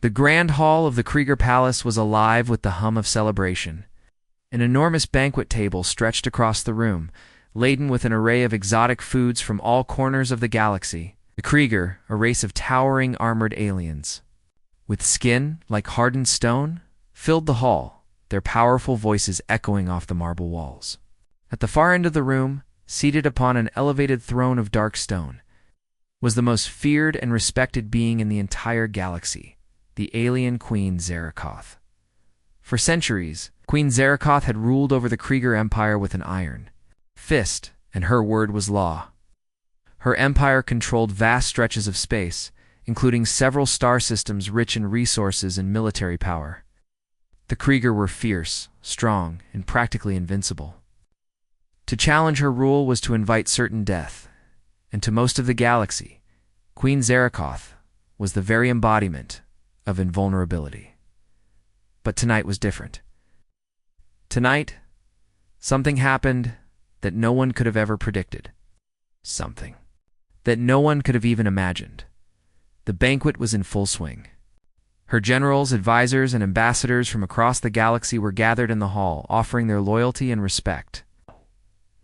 The grand hall of the Krieger Palace was alive with the hum of celebration. An enormous banquet table stretched across the room, laden with an array of exotic foods from all corners of the galaxy. The Krieger, a race of towering armored aliens, with skin like hardened stone, filled the hall, their powerful voices echoing off the marble walls. At the far end of the room, seated upon an elevated throne of dark stone, was the most feared and respected being in the entire galaxy, the alien Queen Zarakoth. For centuries, Queen Zarakoth had ruled over the Krieger Empire with an iron fist, and her word was law. Her empire controlled vast stretches of space, including several star systems rich in resources and military power. The Krieger were fierce, strong, and practically invincible. To challenge her rule was to invite certain death, and to most of the galaxy, Queen Zarakoth was the very embodiment of invulnerability. But tonight was different. Tonight, something happened that no one could have ever predicted. Something that no one could have even imagined. The banquet was in full swing. Her generals, advisors, and ambassadors from across the galaxy were gathered in the hall, offering their loyalty and respect.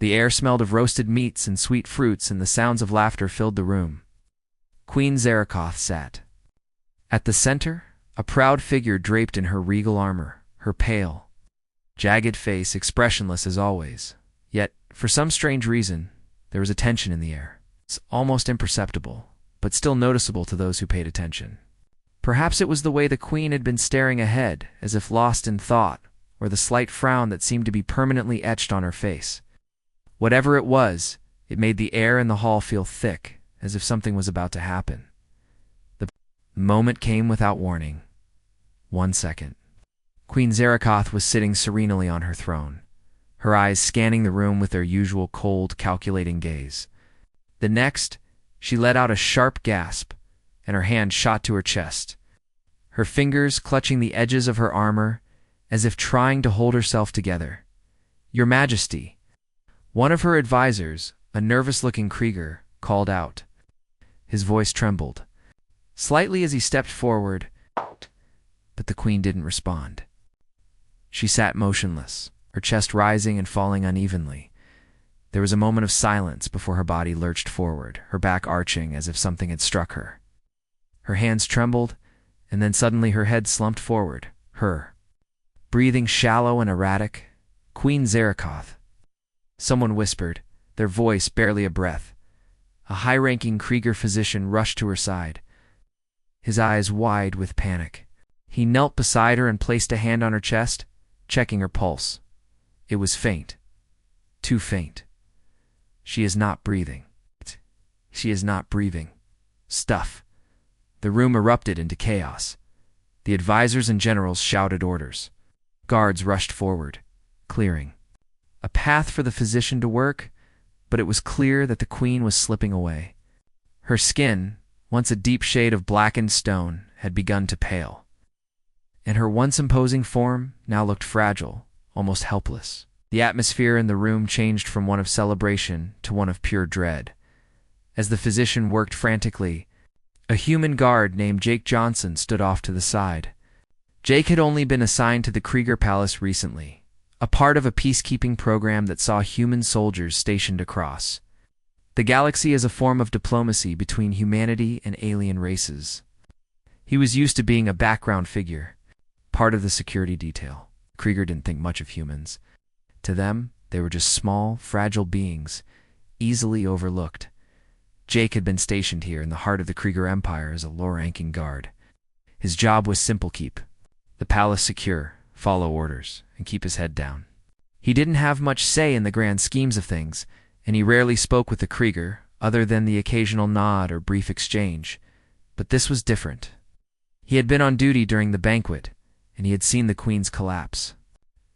The air smelled of roasted meats and sweet fruits, and the sounds of laughter filled the room. Queen Zarakoth sat. At the center, a proud figure draped in her regal armor, her pale, jagged face expressionless as always. Yet, for some strange reason, there was a tension in the air. It's almost imperceptible, but still noticeable to those who paid attention. Perhaps it was the way the queen had been staring ahead, as if lost in thought, or the slight frown that seemed to be permanently etched on her face. Whatever it was, it made the air in the hall feel thick, as if something was about to happen. The moment came without warning. 1 second. Queen Zarakoth was sitting serenely on her throne, her eyes scanning the room with their usual cold, calculating gaze. The next, she let out a sharp gasp, and her hand shot to her chest, her fingers clutching the edges of her armor, as if trying to hold herself together. "Your Majesty," one of her advisors, a nervous-looking Krieger, called out. His voice trembled slightly as he stepped forward, but the queen didn't respond. She sat motionless, her chest rising and falling unevenly. There was a moment of silence before her body lurched forward, her back arching as if something had struck her. Her hands trembled, and then suddenly her head slumped forward, her breathing shallow and erratic. "Queen Zarakoth," someone whispered, their voice barely a breath. A high-ranking Krieger physician rushed to her side, his eyes wide with panic. He knelt beside her and placed a hand on her chest, checking her pulse. It was faint. Too faint. "She is not breathing. She is not breathing." Stuff. The room erupted into chaos. The advisors and generals shouted orders. Guards rushed forward, clearing a path for the physician to work, but it was clear that the queen was slipping away. Her skin, once a deep shade of blackened stone, had begun to pale, and her once imposing form now looked fragile, almost helpless. The atmosphere in the room changed from one of celebration to one of pure dread. As the physician worked frantically, a human guard named Jake Johnson stood off to the side. Jake had only been assigned to the Krieger Palace recently, a part of a peacekeeping program that saw human soldiers stationed across the galaxy as a form of diplomacy between humanity and alien races. He was used to being a background figure, part of the security detail. Krieger didn't think much of humans. To them, they were just small, fragile beings, easily overlooked. Jake had been stationed here in the heart of the Krieger Empire as a low-ranking guard. His job was simple: keep the palace secure, follow orders, and keep his head down. He didn't have much say in the grand schemes of things, and he rarely spoke with the Krieger, other than the occasional nod or brief exchange. But this was different. He had been on duty during the banquet, and he had seen the queen's collapse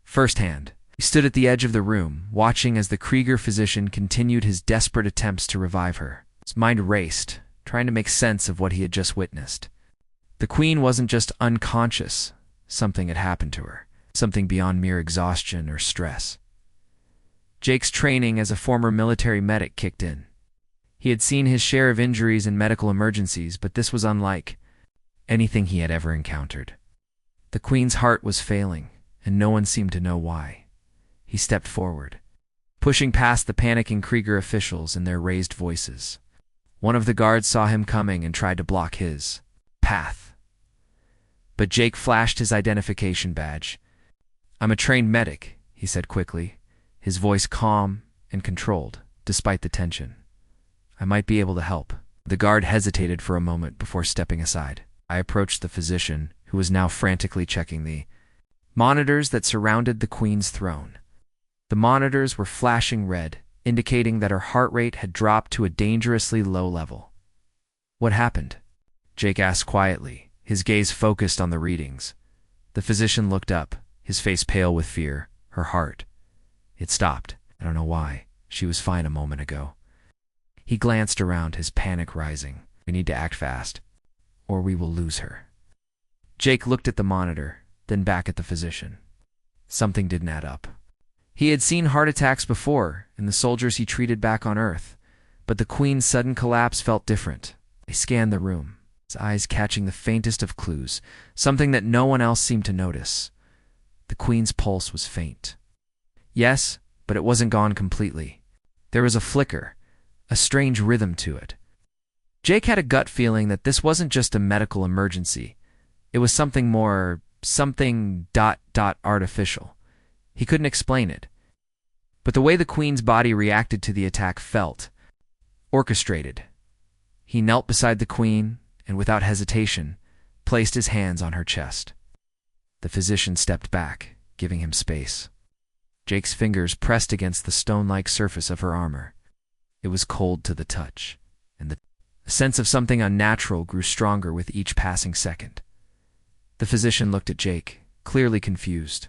firsthand. He stood at the edge of the room, watching as the Krieger physician continued his desperate attempts to revive her. His mind raced, trying to make sense of what he had just witnessed. The queen wasn't just unconscious. Something had happened to her, something beyond mere exhaustion or stress. Jake's training as a former military medic kicked in. He had seen his share of injuries and medical emergencies, but this was unlike. anything he had ever encountered. The Queen's heart was failing, and no one seemed to know why. He stepped forward, pushing past the panicking Krieger officials and their raised voices. One of the guards saw him coming and tried to block his path. But Jake flashed his identification badge. "I'm a trained medic," he said quickly, his voice calm and controlled, despite the tension. "I might be able to help." The guard hesitated for a moment before stepping aside. I approached the physician, who was now frantically checking the monitors that surrounded the Queen's throne. The monitors were flashing red, indicating that her heart rate had dropped to a dangerously low level. "What happened?" Jake asked quietly, his gaze focused on the readings. The physician looked up, his face pale with fear. Her heart. It stopped. "I don't know why. She was fine a moment ago." He glanced around, his panic rising. "We need to act fast, or we will lose her." Jake looked at the monitor, then back at the physician. Something didn't add up. He had seen heart attacks before in the soldiers he treated back on Earth, but the Queen's sudden collapse felt different. He scanned the room, his eyes catching the faintest of clues, something that no one else seemed to notice. The Queen's pulse was faint. Yes, but it wasn't gone completely. There was a flicker, a strange rhythm to it. Jake had a gut feeling that this wasn't just a medical emergency. It was something more, artificial. He couldn't explain it. But the way the Queen's body reacted to the attack felt orchestrated. He knelt beside the Queen and, without hesitation, placed his hands on her chest. The physician stepped back, giving him space. Jake's fingers pressed against the stone-like surface of her armor. It was cold to the touch, and the sense of something unnatural grew stronger with each passing second. The physician looked at Jake, clearly confused.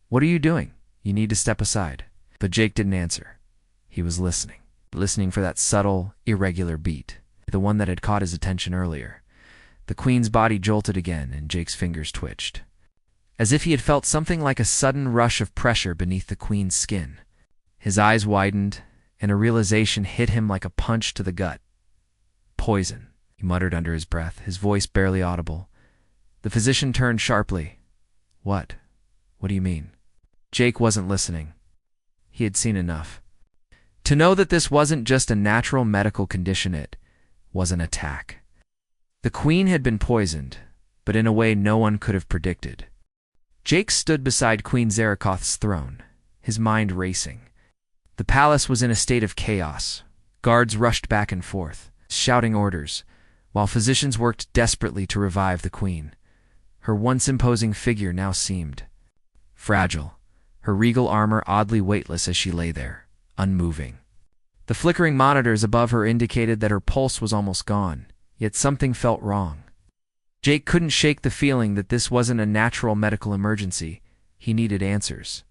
"What are you doing? You need to step aside." But Jake didn't answer. He was listening for that subtle, irregular beat, the one that had caught his attention earlier. The Queen's body jolted again, and Jake's fingers twitched, as if he had felt something like a sudden rush of pressure beneath the Queen's skin. His eyes widened, and a realization hit him like a punch to the gut. "Poison," he muttered under his breath, his voice barely audible. The physician turned sharply. What do you mean?" Jake wasn't listening. He had seen enough to know that this wasn't just a natural medical condition, it was an attack. The Queen had been poisoned, but in a way no one could have predicted. Jake stood beside Queen Zarakoth's throne, his mind racing. The palace was in a state of chaos. Guards rushed back and forth, shouting orders, while physicians worked desperately to revive the Queen. Her once imposing figure now seemed fragile, her regal armor oddly weightless as she lay there, unmoving. The flickering monitors above her indicated that her pulse was almost gone, yet something felt wrong. Jake couldn't shake the feeling that this wasn't a natural medical emergency. He needed answers.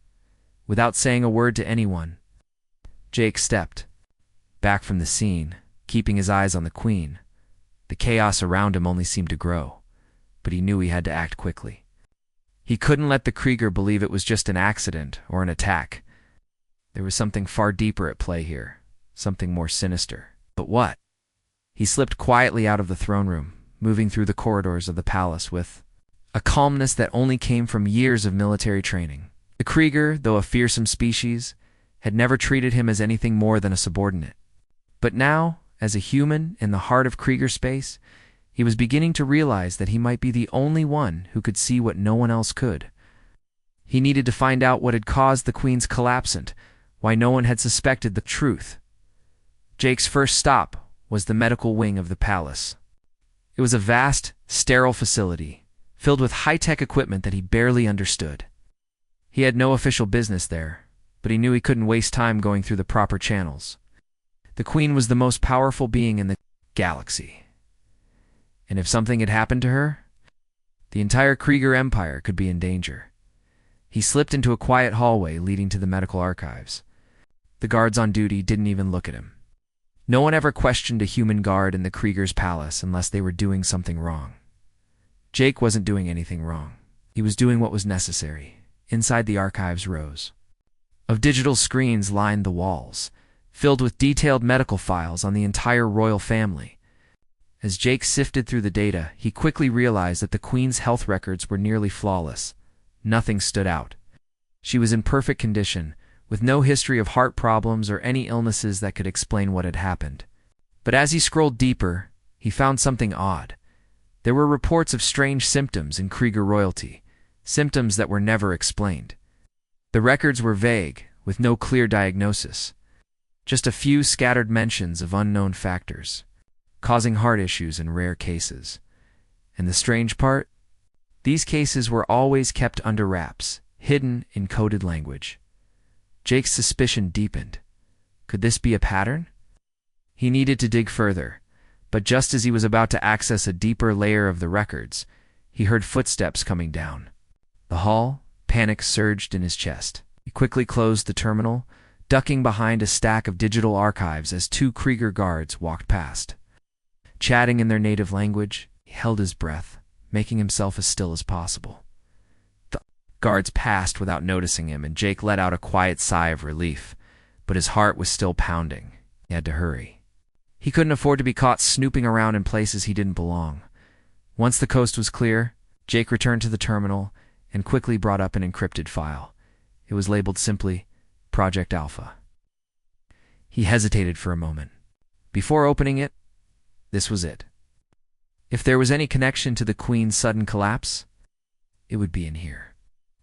Without saying a word to anyone, Jake stepped back from the scene, keeping his eyes on the Queen. The chaos around him only seemed to grow, but he knew he had to act quickly. He couldn't let the Krieger believe it was just an accident or an attack. There was something far deeper at play here, something more sinister. But what? He slipped quietly out of the throne room, moving through the corridors of the palace with a calmness that only came from years of military training. The Krieger, though a fearsome species, had never treated him as anything more than a subordinate. But now, as a human in the heart of Krieger space, he was beginning to realize that he might be the only one who could see what no one else could. He needed to find out what had caused the Queen's collapse and why no one had suspected the truth. Jake's first stop was the medical wing of the palace. It was a vast, sterile facility, filled with high-tech equipment that he barely understood. He had no official business there, but he knew he couldn't waste time going through the proper channels. The Queen was the most powerful being in the galaxy. And if something had happened to her, the entire Krieger Empire could be in danger. He slipped into a quiet hallway leading to the medical archives. The guards on duty didn't even look at him. No one ever questioned a human guard in the Krieger's palace unless they were doing something wrong. Jake wasn't doing anything wrong. He was doing what was necessary. Inside the archives, rows of digital screens lined the walls, filled with detailed medical files on the entire royal family. As Jake sifted through the data, he quickly realized that the Queen's health records were nearly flawless. Nothing stood out. She was in perfect condition, with no history of heart problems or any illnesses that could explain what had happened. But as he scrolled deeper, he found something odd. There were reports of strange symptoms in Krieger royalty, symptoms that were never explained. The records were vague, with no clear diagnosis. Just a few scattered mentions of unknown factors, causing heart issues in rare cases. And the strange part? These cases were always kept under wraps, hidden in coded language. Jake's suspicion deepened. Could this be a pattern? He needed to dig further, but just as he was about to access a deeper layer of the records, he heard footsteps coming down the hall. Panic surged in his chest. He quickly closed the terminal, ducking behind a stack of digital archives as two Krieger guards walked past. Chatting in their native language, he held his breath, making himself as still as possible. The guards passed without noticing him, and Jake let out a quiet sigh of relief, but his heart was still pounding. He had to hurry. He couldn't afford to be caught snooping around in places he didn't belong. Once the coast was clear, Jake returned to the terminal and quickly brought up an encrypted file. It was labeled simply Project Alpha. He hesitated for a moment. Before opening it, this was it. If there was any connection to the Queen's sudden collapse, it would be in here.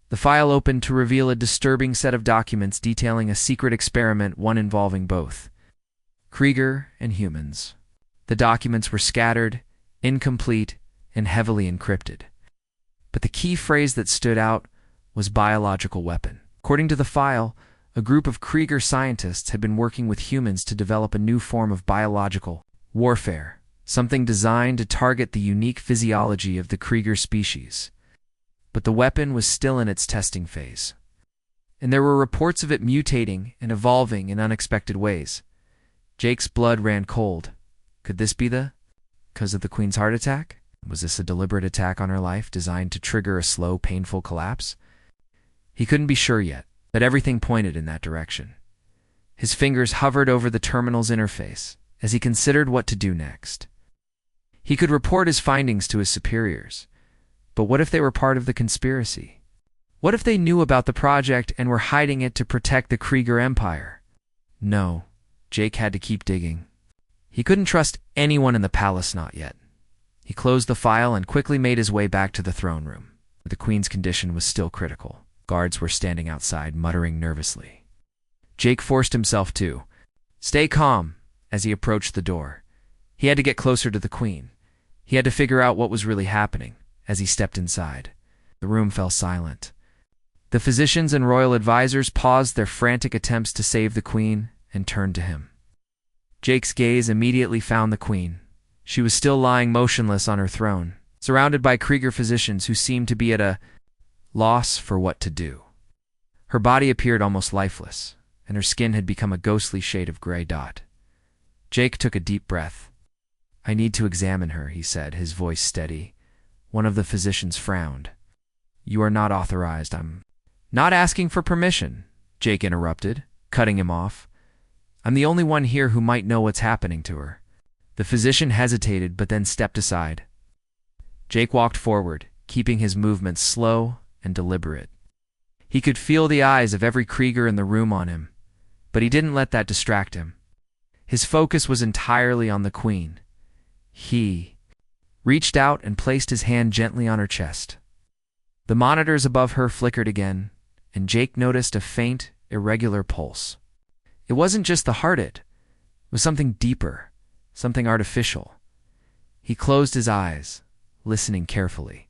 The file opened to reveal a disturbing set of documents detailing a secret experiment, one involving both Krieger and humans. The documents were scattered, incomplete, and heavily encrypted. But the key phrase that stood out was biological weapon. According to the file, a group of Krieger scientists had been working with humans to develop a new form of biological warfare, something designed to target the unique physiology of the Krieger species. But the weapon was still in its testing phase, and there were reports of it mutating and evolving in unexpected ways. Jake's blood ran cold. Could this be because of the Queen's heart attack? Was this a deliberate attack on her life designed to trigger a slow, painful collapse? He couldn't be sure yet, but everything pointed in that direction. His fingers hovered over the terminal's interface as he considered what to do next. He could report his findings to his superiors, but what if they were part of the conspiracy? What if they knew about the project and were hiding it to protect the Krieger Empire? No, Jake had to keep digging. He couldn't trust anyone in the palace, not yet. He closed the file and quickly made his way back to the throne room. The Queen's condition was still critical. Guards were standing outside, muttering nervously. Jake forced himself to stay calm as he approached the door. He had to get closer to the Queen. He had to figure out what was really happening. As he stepped inside, the room fell silent. The physicians and royal advisors paused their frantic attempts to save the Queen and turned to him. Jake's gaze immediately found the Queen. She was still lying motionless on her throne, surrounded by Krieger physicians who seemed to be at a loss for what to do. Her body appeared almost lifeless, and her skin had become a ghostly shade of gray dot. Jake took a deep breath. "I need to examine her," he said, his voice steady. One of the physicians frowned. "You are not authorized." "I'm not asking for permission," Jake interrupted, cutting him off. "I'm the only one here who might know what's happening to her." The physician hesitated but then stepped aside. Jake walked forward, keeping his movements slow and deliberate. He could feel the eyes of every Krieger in the room on him, but he didn't let that distract him. His focus was entirely on the Queen. He reached out and placed his hand gently on her chest. The monitors above her flickered again, and Jake noticed a faint, irregular pulse. It wasn't just the heart, it was something deeper. Something artificial. He closed his eyes, listening carefully.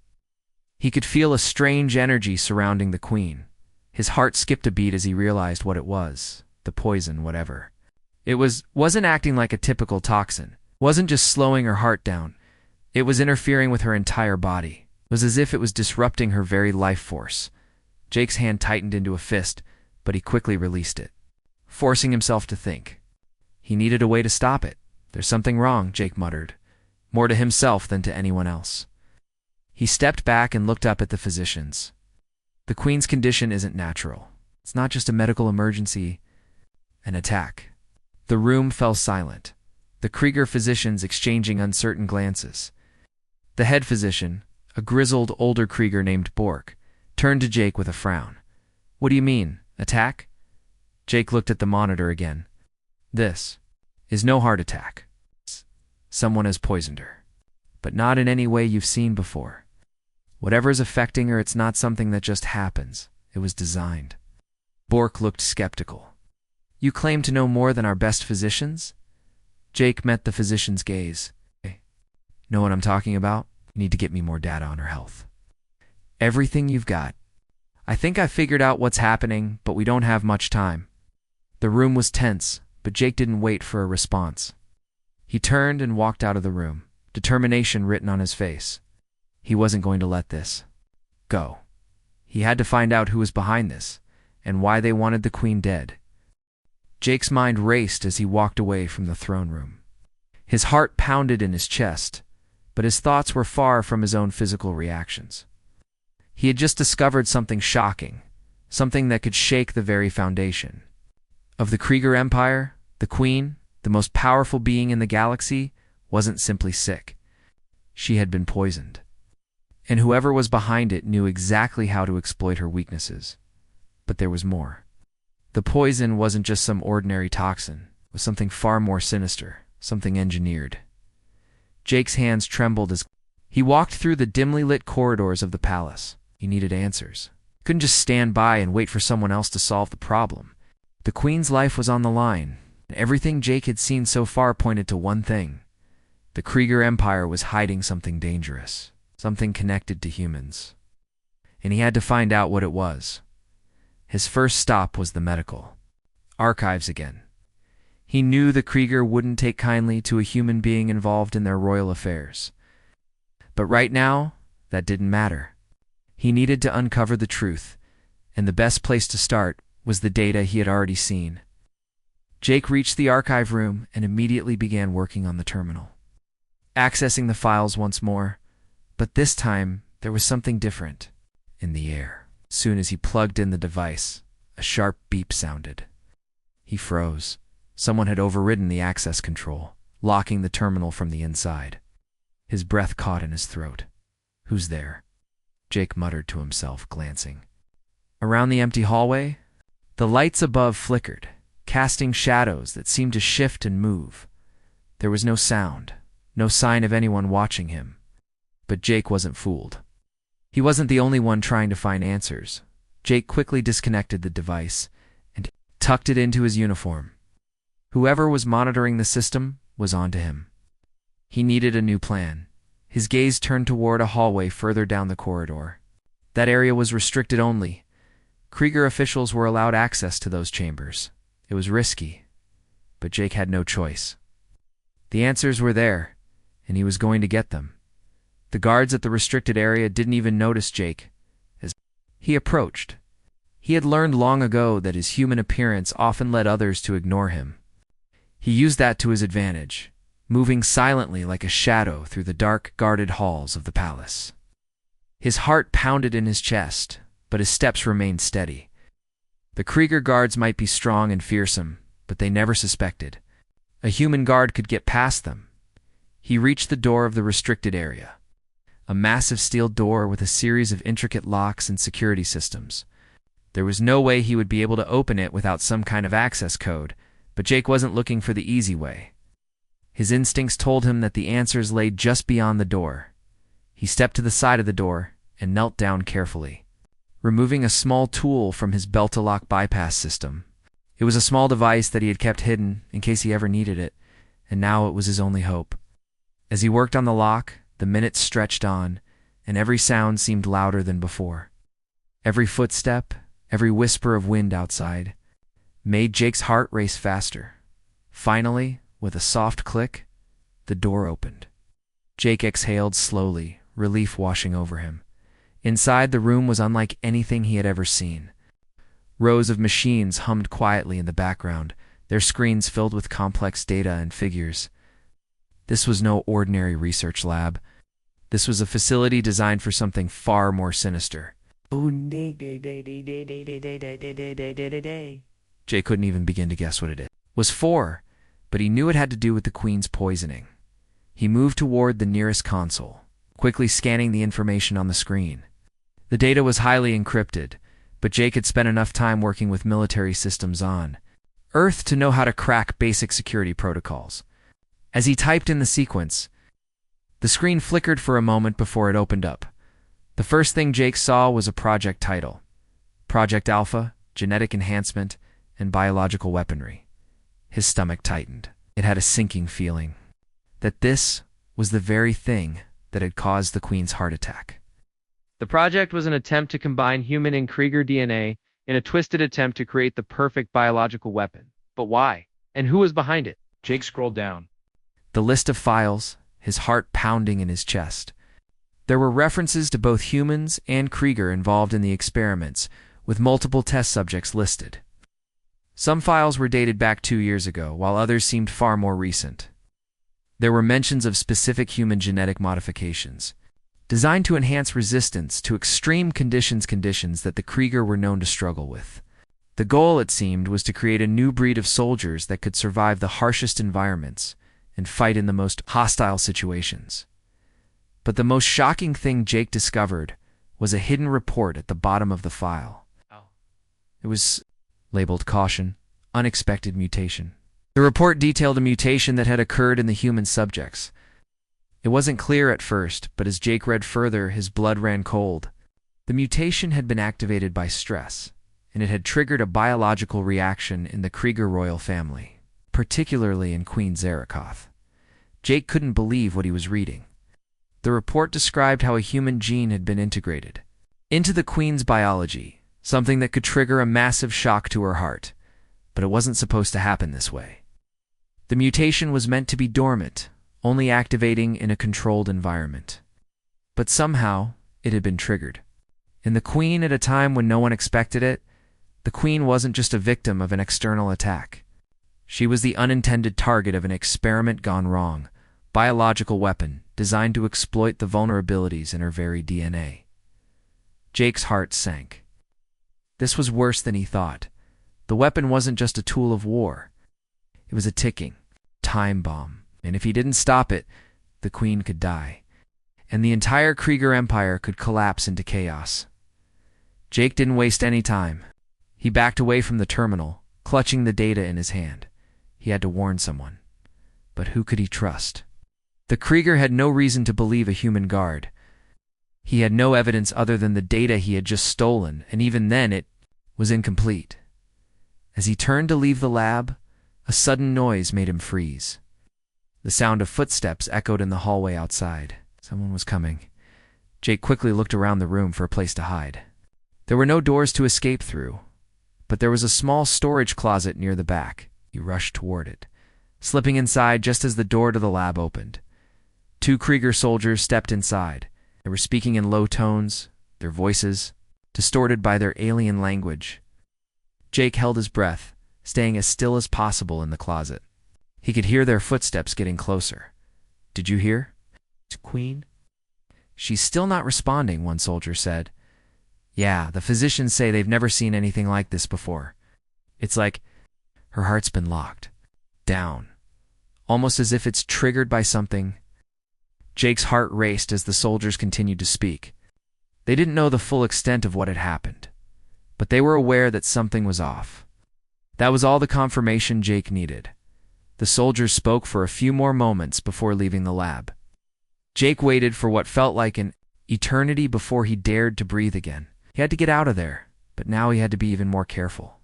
He could feel a strange energy surrounding the Queen. His heart skipped a beat as he realized what it was. The poison, whatever. It wasn't acting like a typical toxin. Wasn't just slowing her heart down. It was interfering with her entire body. It was as if it was disrupting her very life force. Jake's hand tightened into a fist, but he quickly released it, forcing himself to think. He needed a way to stop it. "There's something wrong," Jake muttered, more to himself than to anyone else. He stepped back and looked up at the physicians. The Queen's condition isn't natural. It's not just a medical emergency, an attack. The room fell silent. the Krieger physicians exchanging uncertain glances. The head physician, a grizzled, older Krieger named Bork, turned to Jake with a frown. "What do you mean? Attack?" Jake looked at the monitor again. "This is no heart attack. Someone has poisoned her. But not in any way you've seen before. Whatever is affecting her, it's not something that just happens. It was designed." Bork looked skeptical. "You claim to know more than our best physicians?" Jake met the physician's gaze. "Hey, know what I'm talking about? You need to get me more data on her health. Everything you've got. I think I figured out what's happening, but we don't have much time." The room was tense, but Jake didn't wait for a response. He turned and walked out of the room, determination written on his face. He wasn't going to let this go. He had to find out who was behind this, and why they wanted the queen dead. Jake's mind raced as he walked away from the throne room. His heart pounded in his chest, but his thoughts were far from his own physical reactions. He had just discovered something shocking, something that could shake the very foundation. Of the Krieger Empire, the queen, the most powerful being in the galaxy, wasn't simply sick. She had been poisoned. And whoever was behind it knew exactly how to exploit her weaknesses. But there was more. The poison wasn't just some ordinary toxin. It was something far more sinister, something engineered. Jake's hands trembled as he walked through the dimly lit corridors of the palace. He needed answers. He couldn't just stand by and wait for someone else to solve the problem. The queen's life was on the line, and everything Jake had seen so far pointed to one thing. The Krieger Empire was hiding something dangerous, something connected to humans. And he had to find out what it was. His first stop was the medical archives again. He knew the Krieger wouldn't take kindly to a human being involved in their royal affairs. But right now, that didn't matter. He needed to uncover the truth, and the best place to start was the data he had already seen. Jake reached the archive room and immediately began working on the terminal, accessing the files once more, but this time there was something different in the air. As soon as he plugged in the device, a sharp beep sounded. He froze. Someone had overridden the access control, locking the terminal from the inside. His breath caught in his throat. "Who's there?" Jake muttered to himself, glancing around the empty hallway. The lights above flickered, casting shadows that seemed to shift and move. There was no sound, no sign of anyone watching him. But Jake wasn't fooled. He wasn't the only one trying to find answers. Jake quickly disconnected the device and tucked it into his uniform. Whoever was monitoring the system was onto him. He needed a new plan. His gaze turned toward a hallway further down the corridor. That area was restricted only. Krieger officials were allowed access to those chambers. It was risky, but Jake had no choice. The answers were there, and he was going to get them. The guards at the restricted area didn't even notice Jake as he approached. He had learned long ago that his human appearance often led others to ignore him. He used that to his advantage, moving silently like a shadow through the dark, guarded halls of the palace. His heart pounded in his chest, but his steps remained steady. The Krieger guards might be strong and fearsome, but they never suspected. A human guard could get past them. He reached the door of the restricted area, a massive steel door with a series of intricate locks and security systems. There was no way he would be able to open it without some kind of access code, but Jake wasn't looking for the easy way. His instincts told him that the answers lay just beyond the door. He stepped to the side of the door and knelt down carefully, removing a small tool from his belt-to-lock bypass system. It was a small device that he had kept hidden in case he ever needed it, and now it was his only hope. As he worked on the lock, the minutes stretched on, and every sound seemed louder than before. Every footstep, every whisper of wind outside, made Jake's heart race faster. Finally, with a soft click, the door opened. Jake exhaled slowly, relief washing over him. Inside, the room was unlike anything he had ever seen. Rows of machines hummed quietly in the background, their screens filled with complex data and figures. This was no ordinary research lab. This was a facility designed for something far more sinister. Jay couldn't even begin to guess what it was for. but he knew it had to do with the Queen's poisoning. He moved toward the nearest console, quickly scanning the information on the screen. The data was highly encrypted, but Jake had spent enough time working with military systems on Earth to know how to crack basic security protocols. As he typed in the sequence, the screen flickered for a moment before it opened up. The first thing Jake saw was a project title: Project Alpha, Genetic Enhancement, and Biological Weaponry. His stomach tightened. It had a sinking feeling that this was the very thing that had caused the Queen's heart attack. The project was an attempt to combine human and Krieger DNA in a twisted attempt to create the perfect biological weapon. But why? And who was behind it? Jake scrolled down. The list of files, his heart pounding in his chest. There were references to both humans and Krieger involved in the experiments, with multiple test subjects listed. Some files were dated back 2 years ago, while others seemed far more recent. There were mentions of specific human genetic modifications, designed to enhance resistance to extreme conditions that the Krieger were known to struggle with. The goal, it seemed, was to create a new breed of soldiers that could survive the harshest environments and fight in the most hostile situations. But the most shocking thing Jake discovered was a hidden report at the bottom of the file. It was labeled Caution, Unexpected Mutation. The report detailed a mutation that had occurred in the human subjects. It wasn't clear at first, but as Jake read further, his blood ran cold. The mutation had been activated by stress, and it had triggered a biological reaction in the Krieger royal family, particularly in Queen Zarakoth. Jake couldn't believe what he was reading. The report described how a human gene had been integrated into the Queen's biology, something that could trigger a massive shock to her heart. But it wasn't supposed to happen this way. The mutation was meant to be dormant, only activating in a controlled environment. But somehow, it had been triggered. In the Queen, at a time when no one expected it, the Queen wasn't just a victim of an external attack. She was the unintended target of an experiment gone wrong, biological weapon designed to exploit the vulnerabilities in her very DNA. Jake's heart sank. This was worse than he thought. The weapon wasn't just a tool of war. It was a ticking time bomb, and if he didn't stop it, the Queen could die, and the entire Krieger Empire could collapse into chaos. Jake didn't waste any time. He backed away from the terminal, clutching the data in his hand. He had to warn someone. But who could he trust? The Krieger had no reason to believe a human guard. He had no evidence other than the data he had just stolen, and even then it was incomplete. As he turned to leave the lab, a sudden noise made him freeze. The sound of footsteps echoed in the hallway outside. Someone was coming. Jake quickly looked around the room for a place to hide. There were no doors to escape through, but there was a small storage closet near the back. He rushed toward it, slipping inside just as the door to the lab opened. 2 Krieger soldiers stepped inside. They were speaking in low tones, their voices distorted by their alien language. Jake held his breath, staying as still as possible in the closet. He could hear their footsteps getting closer. "Did you hear? Queen?" "She's still not responding," one soldier said. "Yeah, the physicians say they've never seen anything like this before. It's like her heart's been locked down, almost as if it's triggered by something." Jake's heart raced as the soldiers continued to speak. They didn't know the full extent of what had happened, but they were aware that something was off. That was all the confirmation Jake needed. The soldiers spoke for a few more moments before leaving the lab. Jake waited for what felt like an eternity before he dared to breathe again. He had to get out of there, but now he had to be even more careful.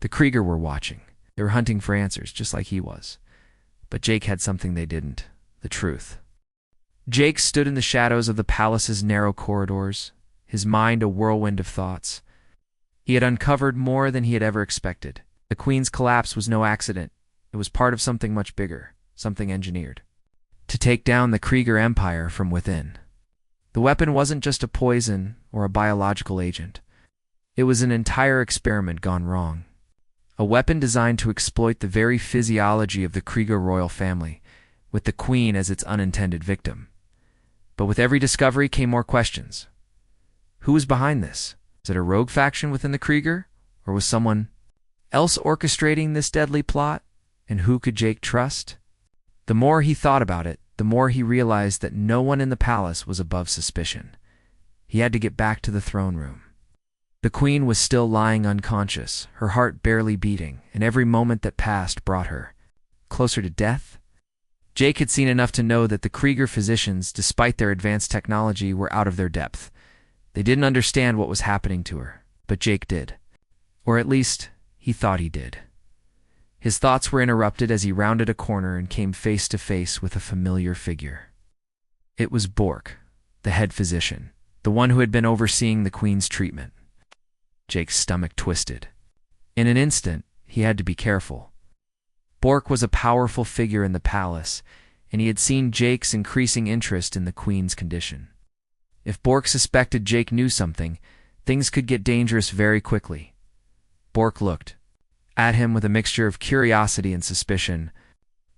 The Krieger were watching. They were hunting for answers, just like he was. But Jake had something they didn't: the truth. Jake stood in the shadows of the palace's narrow corridors, his mind a whirlwind of thoughts. He had uncovered more than he had ever expected. The Queen's collapse was no accident. It was part of something much bigger, something engineered to take down the Krieger Empire from within. The weapon wasn't just a poison or a biological agent. It was an entire experiment gone wrong. A weapon designed to exploit the very physiology of the Krieger royal family, with the Queen as its unintended victim. But with every discovery came more questions. Who was behind this? Was it a rogue faction within the Krieger? Or was someone else orchestrating this deadly plot? And who could Jake trust? The more he thought about it, the more he realized that no one in the palace was above suspicion. He had to get back to the throne room. The queen was still lying unconscious, her heart barely beating, and every moment that passed brought her closer to death. Jake had seen enough to know that the Krieger physicians, despite their advanced technology, were out of their depth. They didn't understand what was happening to her, but Jake did. Or at least, he thought he did. His thoughts were interrupted as he rounded a corner and came face to face with a familiar figure. It was Bork, the head physician, the one who had been overseeing the queen's treatment. Jake's stomach twisted. In an instant, he had to be careful. Bork was a powerful figure in the palace, and he had seen Jake's increasing interest in the queen's condition. If Bork suspected Jake knew something, things could get dangerous very quickly. Bork looked at him with a mixture of curiosity and suspicion.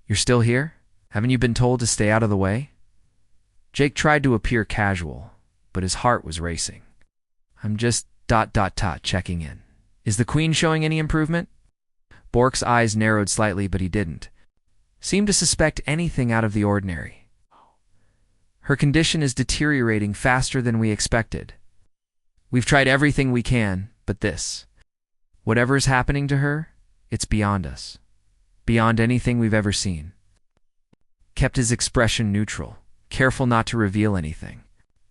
"You're still here? Haven't you been told to stay out of the way?" Jake tried to appear casual, but his heart was racing. "I'm just ... checking in. Is the queen showing any improvement?" Bork's eyes narrowed slightly, but he didn't seem to suspect anything out of the ordinary. "Her condition is deteriorating faster than we expected. We've tried everything we can, but whatever is happening to her, it's beyond us. Beyond anything we've ever seen." Kept his expression neutral, careful not to reveal anything.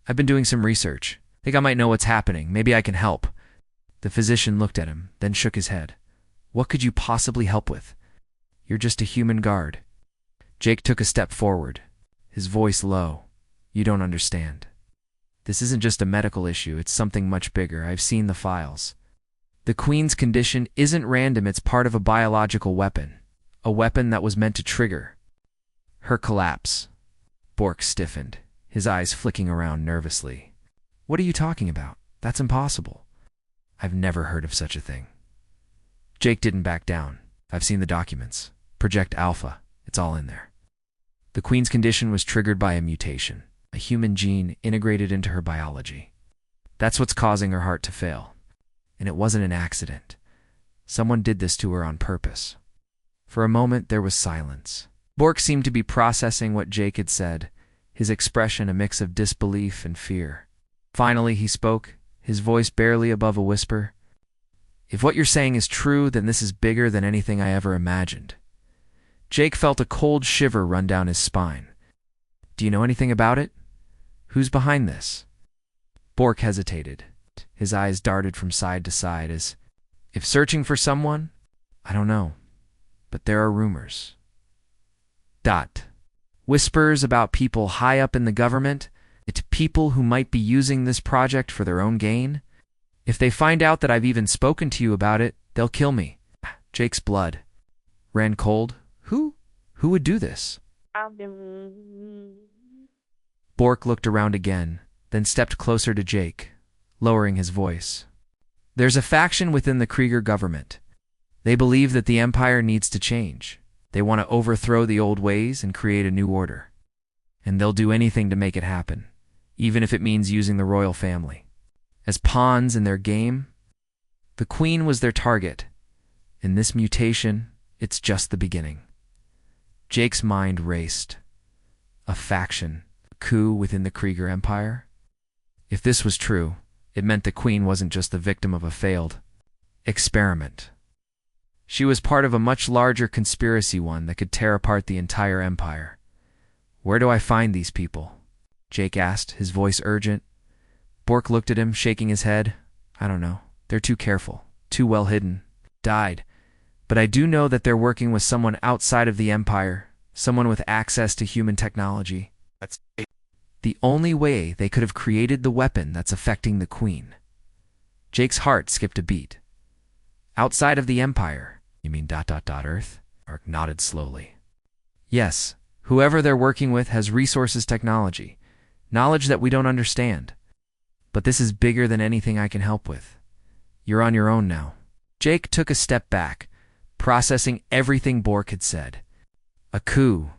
"I've been doing some research. Think I might know what's happening. Maybe I can help." The physician looked at him, then shook his head. "What could you possibly help with? You're just a human guard." Jake took a step forward, his voice low. "You don't understand. This isn't just a medical issue, it's something much bigger. I've seen the files. The queen's condition isn't random, it's part of a biological weapon. A weapon that was meant to trigger her collapse." Bork stiffened, his eyes flicking around nervously. "What are you talking about? That's impossible." "I've never heard of such a thing." Jake didn't back down. "I've seen the documents. Project Alpha. It's all in there. The queen's condition was triggered by a mutation, a human gene integrated into her biology. That's what's causing her heart to fail. And it wasn't an accident. Someone did this to her on purpose." For a moment, there was silence. Bork seemed to be processing what Jake had said, his expression a mix of disbelief and fear. Finally, he spoke, his voice barely above a whisper. "If what you're saying is true, then this is bigger than anything I ever imagined." Jake felt a cold shiver run down his spine. "Do you know anything about it? Who's behind this?" Bork hesitated. His eyes darted from side to side as if searching for someone. "I don't know, but there are rumors. Whispers about people high up in the government, to people who might be using this project for their own gain. If they find out that I've even spoken to you about it, they'll kill me." Jake's blood ran cold. Who would do this?" Bork looked around again, then stepped closer to Jake, lowering his voice. "There's a faction within the Krieger government. They believe that the Empire needs to change. They want to overthrow the old ways and create a new order. And they'll do anything to make it happen, even if it means using the royal family as pawns in their game. The queen was their target. In this mutation, it's just the beginning." Jake's mind raced. A faction, a coup within the Krieger Empire? If this was true, it meant the queen wasn't just the victim of a failed experiment. She was part of a much larger conspiracy, one that could tear apart the entire empire. "Where do I find these people?" Jake asked, his voice urgent. Bork looked at him, shaking his head. "I don't know. They're too careful, too well hidden. Died. But I do know that they're working with someone outside of the Empire, someone with access to human technology. That's the only way they could have created the weapon that's affecting the queen." Jake's heart skipped a beat. "Outside of the Empire? You mean ... Earth?" Ark nodded slowly. "Yes. Whoever they're working with has resources, technology, knowledge that we don't understand. But this is bigger than anything I can help with. You're on your own now." Jake took a step back, processing everything Bork had said. A coup,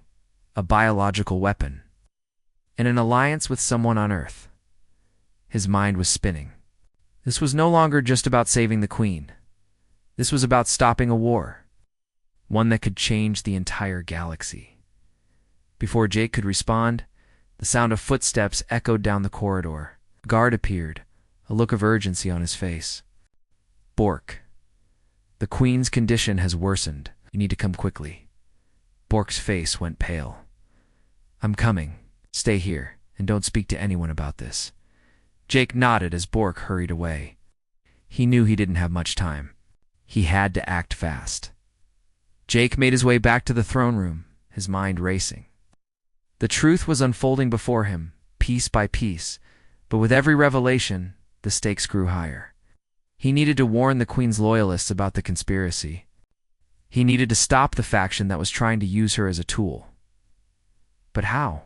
a biological weapon, and an alliance with someone on Earth. His mind was spinning. This was no longer just about saving the queen. This was about stopping a war. one that could change the entire galaxy. Before Jake could respond, the sound of footsteps echoed down the corridor. A guard appeared, a look of urgency on his face. "Bork, the Queen's condition has worsened. You need to come quickly." Bork's face went pale. "I'm coming. Stay here, and don't speak to anyone about this." Jake nodded as Bork hurried away. He knew he didn't have much time. He had to act fast. Jake made his way back to the throne room, his mind racing. The truth was unfolding before him, piece by piece, but with every revelation, the stakes grew higher. He needed to warn the Queen's loyalists about the conspiracy. He needed to stop the faction that was trying to use her as a tool. But how?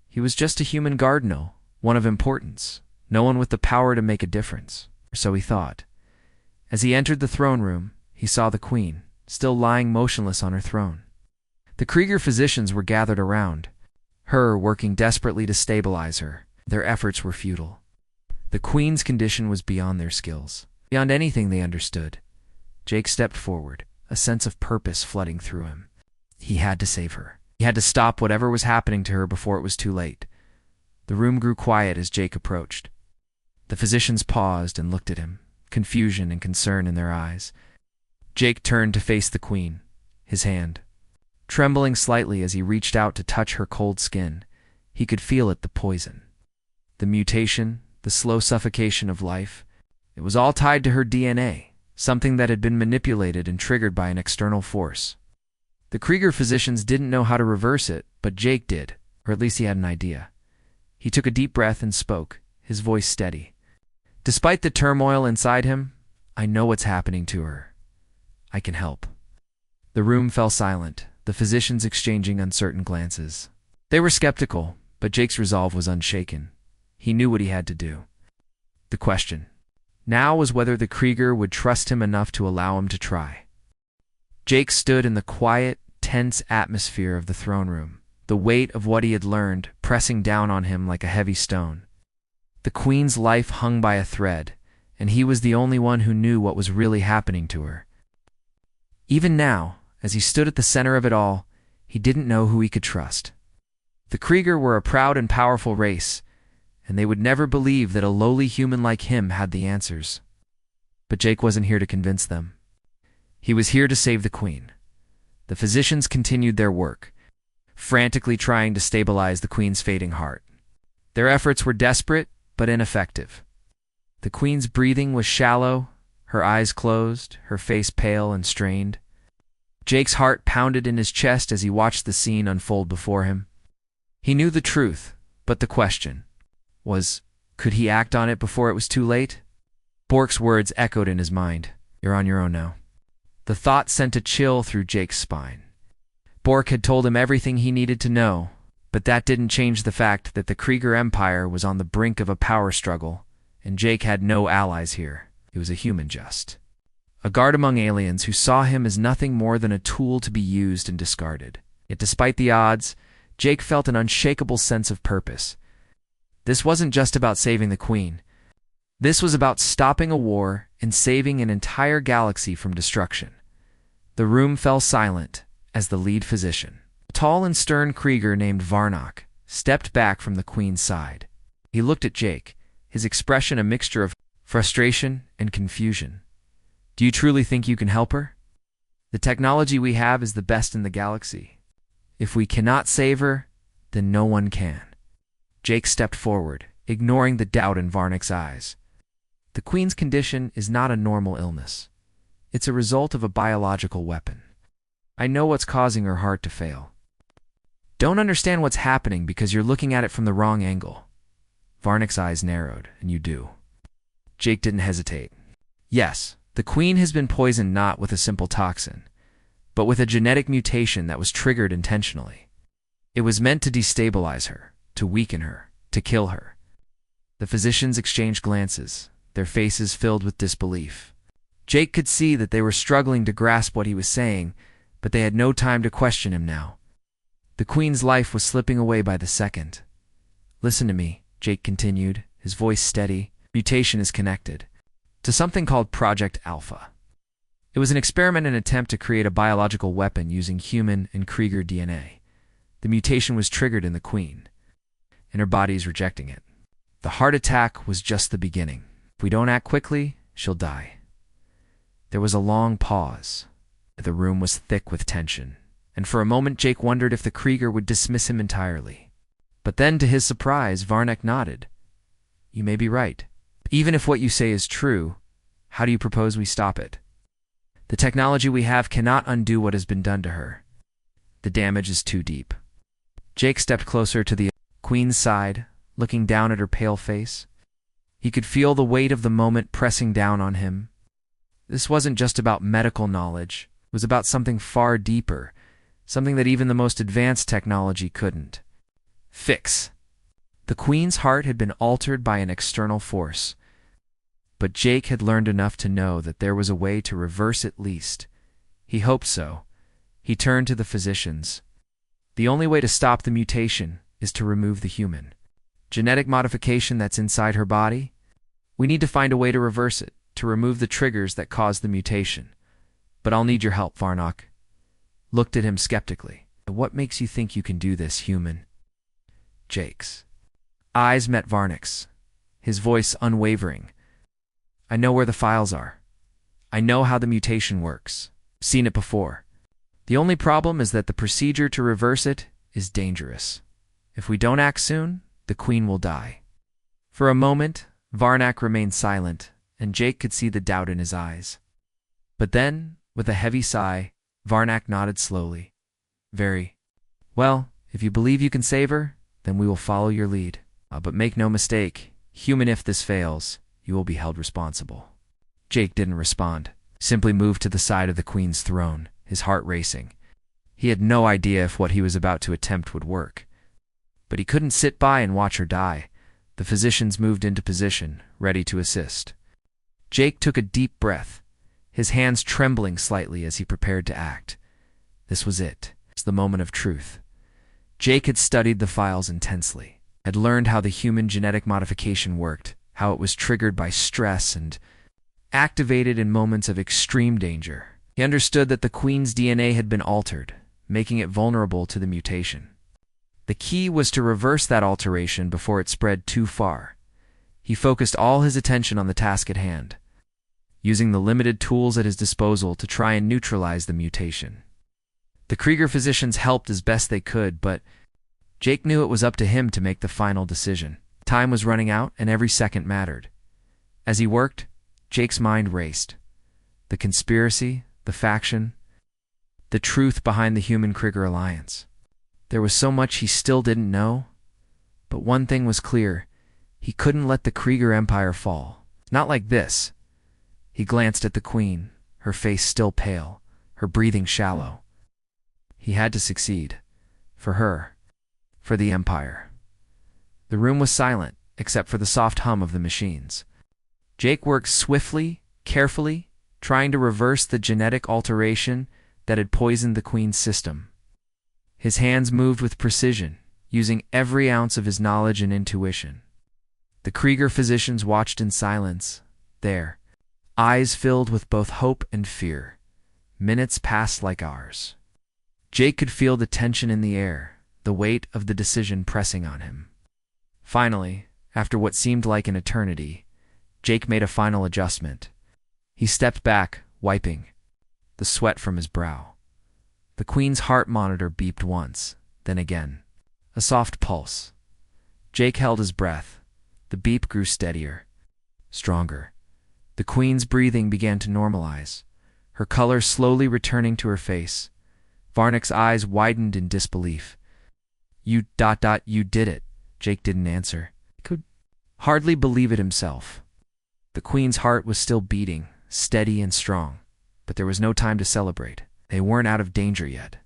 He was just a human guard, no one of importance, no one with the power to make a difference, or so he thought. As he entered the throne room, he saw the Queen, still lying motionless on her throne. The Krieger physicians were gathered around, her working desperately to stabilize her. Their efforts were futile. The Queen's condition was beyond their skills, beyond anything they understood. Jake stepped forward, a sense of purpose flooding through him. He had to save her. He had to stop whatever was happening to her before it was too late. The room grew quiet as Jake approached. The physicians paused and looked at him, confusion and concern in their eyes. Jake turned to face the Queen, his hand trembling slightly as he reached out to touch her cold skin. He could feel it, the poison, the mutation, the slow suffocation of life. It was all tied to her DNA, something that had been manipulated and triggered by an external force. The Krieger physicians didn't know how to reverse it, but Jake did, or at least he had an idea. He took a deep breath and spoke, his voice steady. "Despite the turmoil inside him, I know what's happening to her. I can help." The room fell silent, the physicians exchanging uncertain glances. They were skeptical, but Jake's resolve was unshaken. He knew what he had to do. The question now was whether the Krieger would trust him enough to allow him to try. Jake stood in the quiet, tense atmosphere of the throne room, the weight of what he had learned pressing down on him like a heavy stone. The Queen's life hung by a thread, and he was the only one who knew what was really happening to her. Even now, as he stood at the center of it all, he didn't know who he could trust. The Krieger were a proud and powerful race, and they would never believe that a lowly human like him had the answers. But Jake wasn't here to convince them. He was here to save the Queen. The physicians continued their work, frantically trying to stabilize the Queen's fading heart. Their efforts were desperate, but ineffective. The Queen's breathing was shallow, her eyes closed, her face pale and strained. Jake's heart pounded in his chest as he watched the scene unfold before him. He knew the truth, but the question was, could he act on it before it was too late? Bork's words echoed in his mind. "You're on your own now." The thought sent a chill through Jake's spine. Bork had told him everything he needed to know, but that didn't change the fact that the Krieger Empire was on the brink of a power struggle, and Jake had no allies here. He was a human just. A guard among aliens who saw him as nothing more than a tool to be used and discarded. Yet despite the odds, Jake felt an unshakable sense of purpose. This wasn't just about saving the Queen. This was about stopping a war and saving an entire galaxy from destruction. The room fell silent as the lead physician, a tall and stern Krieger named Varnock, stepped back from the Queen's side. He looked at Jake, his expression a mixture of frustration and confusion. "Do you truly think you can help her? The technology we have is the best in the galaxy. If we cannot save her, then no one can." Jake stepped forward, ignoring the doubt in Varnock's eyes. "The Queen's condition is not a normal illness. It's a result of a biological weapon. I know what's causing her heart to fail. Don't understand what's happening because you're looking at it from the wrong angle." Varnock's eyes narrowed, "And you do." Jake didn't hesitate. "Yes, the Queen has been poisoned not with a simple toxin, but with a genetic mutation that was triggered intentionally. It was meant to destabilize her, to weaken her, to kill her." The physicians exchanged glances, their faces filled with disbelief. Jake could see that they were struggling to grasp what he was saying, but they had no time to question him now. The Queen's life was slipping away by the second. "Listen to me," Jake continued, his voice steady. "Mutation is connected to something called Project Alpha. It was an experiment and attempt to create a biological weapon using human and Krieger DNA. The mutation was triggered in the Queen, and her body is rejecting it. The heart attack was just the beginning. If we don't act quickly, she'll die. There was a long pause. The room was thick with tension, and for a moment Jake wondered if the Krieger would dismiss him entirely. But then, to his surprise, Varnak nodded. You may be right. Even if what you say is true, how do you propose we stop it? The technology we have cannot undo what has been done to her. The damage is too deep. Jake stepped closer to the Queen's side, looking down at her pale face. He could feel the weight of the moment pressing down on him. This wasn't just about medical knowledge. It was about something far deeper, something that even the most advanced technology couldn't fix. The Queen's heart had been altered by an external force, but Jake had learned enough to know that there was a way to reverse at least. He hoped so. He turned to the physicians. The only way to stop the mutation is to remove the human genetic modification that's inside her body. We need to find a way to reverse it, to remove the triggers that caused the mutation. But I'll need your help, Varnak. Looked at him skeptically. What makes you think you can do this, human? Jake's eyes met Varnak's, his voice unwavering. I know where the files are. I know how the mutation works. Seen it before. The only problem is that the procedure to reverse it is dangerous. If we don't act soon, the Queen will die. For a moment, Varnak remained silent, and Jake could see the doubt in his eyes. But then, with a heavy sigh, Varnak nodded slowly. Very well. If you believe you can save her, then we will follow your lead. But make no mistake, human, if this fails, you will be held responsible. Jake didn't respond, simply moved to the side of the Queen's throne, his heart racing. He had no idea if what he was about to attempt would work. But he couldn't sit by and watch her die. The physicians moved into position, ready to assist. Jake took a deep breath, his hands trembling slightly as he prepared to act. This was it. It's the moment of truth. Jake had studied the files intensely, had learned how the human genetic modification worked, how it was triggered by stress and activated in moments of extreme danger. He understood that the Queen's DNA had been altered, making it vulnerable to the mutation. The key was to reverse that alteration before it spread too far. He focused all his attention on the task at hand, using the limited tools at his disposal to try and neutralize the mutation. The Krieger physicians helped as best they could, but Jake knew it was up to him to make the final decision. Time was running out, and every second mattered. As he worked, Jake's mind raced. The conspiracy, the faction, the truth behind the human-Krieger alliance. There was so much he still didn't know, but one thing was clear. He couldn't let the Krieger Empire fall. Not like this. He glanced at the Queen, her face still pale, her breathing shallow. He had to succeed. For her. For the Empire. The room was silent, except for the soft hum of the machines. Jake worked swiftly, carefully, trying to reverse the genetic alteration that had poisoned the Queen's system. His hands moved with precision, using every ounce of his knowledge and intuition. The Krieger physicians watched in silence, their eyes filled with both hope and fear. Minutes passed like hours. Jake could feel the tension in the air, the weight of the decision pressing on him. Finally, after what seemed like an eternity, Jake made a final adjustment. He stepped back, wiping the sweat from his brow. The Queen's heart monitor beeped once, then again. A soft pulse. Jake held his breath. The beep grew steadier, stronger. The Queen's breathing began to normalize, her color slowly returning to her face. Varnak's eyes widened in disbelief. You did it. Jake didn't answer. He could hardly believe it himself. The Queen's heart was still beating, steady and strong, but there was no time to celebrate. They weren't out of danger yet.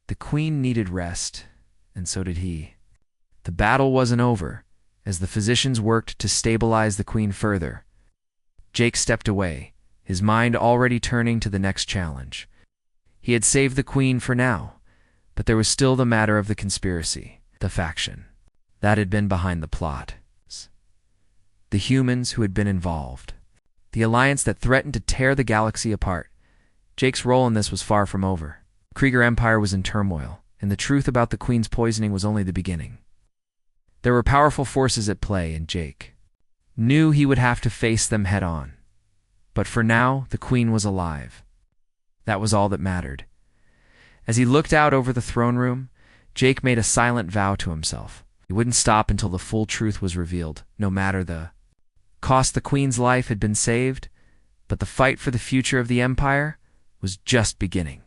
The Queen needed rest, and so did he. The battle wasn't over. As the physicians worked to stabilize the Queen further, Jake stepped away, his mind already turning to the next challenge. He had saved the Queen for now, but there was still the matter of the conspiracy, the faction that had been behind the plot. The humans who had been involved. The alliance that threatened to tear the galaxy apart. Jake's role in this was far from over. The Krieger Empire was in turmoil, and the truth about the Queen's poisoning was only the beginning. There were powerful forces at play, and Jake knew he would have to face them head-on. But for now, the Queen was alive. That was all that mattered. As he looked out over the throne room, Jake made a silent vow to himself. He wouldn't stop until the full truth was revealed, no matter the cost. The Queen's life had been saved, but the fight for the future of the Empire was just beginning.